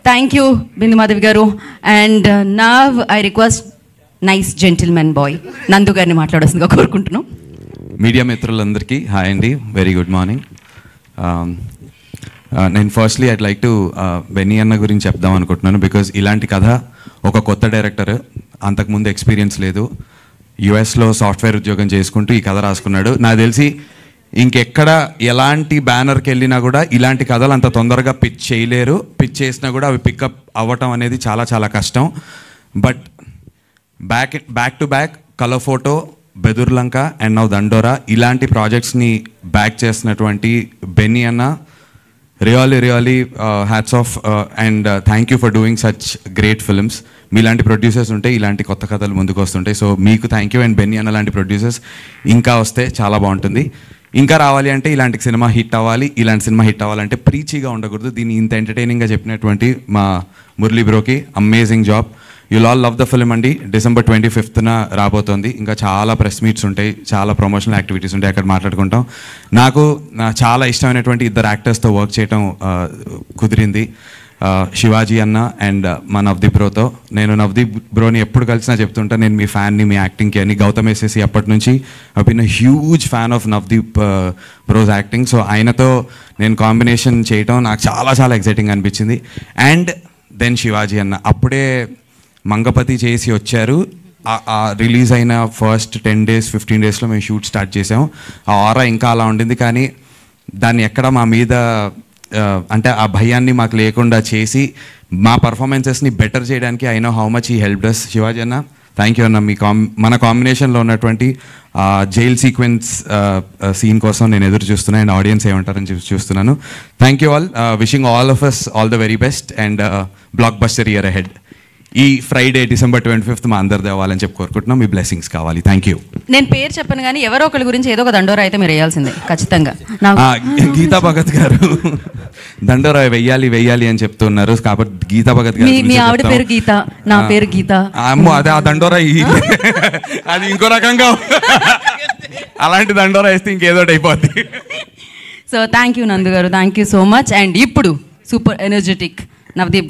Thank you Bindu Madhavi గారు. And now I request nice gentlemen boy Nandu గారిని మాట్లాడాల్సిందిగా కోరుకుంటున్నాం. మీడియా మిత్రులందరికీ హాయ్ అండి, వెరీ గుడ్ మార్నింగ్. నేను firstly I'd like to Benny అన్న గురించి చెప్దాం అనుకుంటున్నాను. బికాజ్ ఇలాంటి కథ ఒక కొత్త డైరెక్టర్, అంతకుముందు ఎక్స్పీరియన్స్ లేదు, యుఎస్లో సాఫ్ట్వేర్ ఉద్యోగం చేసుకుంటూ ఈ కథ రాసుకున్నాడు. నాకు తెలిసి ఇంకెక్కడ ఎలాంటి బ్యానర్కి వెళ్ళినా కూడా ఇలాంటి కథలు అంత తొందరగా పిచ్ చేయలేరు. పిచ్ చేసినా కూడా అవి పికప్ అవ్వటం అనేది చాలా చాలా కష్టం. But back to back colour photo, Bedurulanka and now దండోరా ఇలాంటి ప్రాజెక్ట్స్ని బ్యాక్ చేసినటువంటి బెన్నీ అన్న really hats off and thank you for doing such great films. మీలాంటి ప్రొడ్యూసర్స్ ఉంటే ఇలాంటి కొత్త కథలు ముందుకు వస్తుంటాయి. సో మీకు థ్యాంక్ యూ. అండ్ బెన్నీ అన్న లాంటి ప్రొడ్యూసర్స్ ఇంకా వస్తే చాలా బాగుంటుంది. ఇంకా రావాలి అంటే ఇలాంటి సినిమా హిట్ అవ్వాలి. ఇలాంటి సినిమా హిట్ అవ్వాలంటే ప్రీచీగా ఉండకూడదు. దీన్ని ఇంత ఎంటర్టైనింగ్గా చెప్పినటువంటి మా మురళీ బ్రోకి amazing job. You'll all love the film అండి. December 25th రాబోతోంది. ఇంకా చాలా ప్రెస్ మీట్స్ ఉంటాయి, చాలా ప్రమోషనల్ యాక్టివిటీస్ ఉంటాయి, అక్కడ మాట్లాడుకుంటాం. నాకు చాలా ఇష్టమైనటువంటి ఇద్దరు యాక్టర్స్తో వర్క్ చేయటం కుదిరింది, శివాజీ అన్న అండ్ మా నవదీప్ బ్రోతో. నేను నవదీప్ బ్రోని ఎప్పుడు కలిసినా చెప్తుంటా నేను మీ ఫ్యాన్ని, మీ యాక్టింగ్కి అని. గౌతమ్ ఎస్ఎస్సి అప్పటి నుంచి I been a huge fan of Navdeep bros acting. So ఆయనతో నేను కాంబినేషన్ చేయటం నాకు చాలా చాలా ఎక్సైటింగ్ అనిపించింది. అండ్ దెన్ శివాజీ అన్న అప్పుడే మంగపతి చేసి వచ్చారు. రిలీజ్ అయిన ఫస్ట్ 10 days 15 daysలో మేము షూట్ స్టార్ట్ చేసాం. ఆ ఆరా ఇంకా అలా ఉండింది, కానీ దాన్ని ఎక్కడ మా మీద అంటే ఆ భయాన్ని మాకు లేకుండా చేసి మా పర్ఫార్మెన్సెస్ని బెటర్ చేయడానికి ఐ నో హౌ మచ్ ఈ హెల్ప్ డస్. శివాజీ అన్న థ్యాంక్ యూ అన్న. మీ మన కాంబినేషన్లో ఉన్నటువంటి జైల్ సీక్వెన్స్ సీన్ కోసం నేను ఎదురు చూస్తున్నాను అండ్ ఆడియన్స్ ఏమంటారని చూస్తున్నాను. Thank you all. Wishing all of us all the very best and blockbuster year ahead. ఈ ఫ్రైడే December 25th మా అందరు దేవాలని చెప్పి కోరుకుంటున్నాం. మీ బ్లెస్సింగ్స్ కావాలి. Thank you. నేను పేరు చెప్పను కానీ ఎవరో ఒకరి గురించి ఏదో ఒక దండోరా అయితే మీరు వేయాల్సిందే ఖచ్చితంగా. గీతా భగత్ గారు దండోరా వెయ్యాలి అని చెప్తున్నారు. కాబట్టి గీతా భగత్ గారు, మీ ఆవిడ పేరు గీత, నా పేరు గీత. అమ్మో అదే ఆ దండోరా అది ఇంకో రకంగా అలాంటి దండోరా వేస్తే ఇంకేదో అయిపోద్ది. సో థ్యాంక్ యూ నందు గారు, thank you so much. And ఇప్పుడు సూపర్ ఎనర్జెటిక్ నవదీప్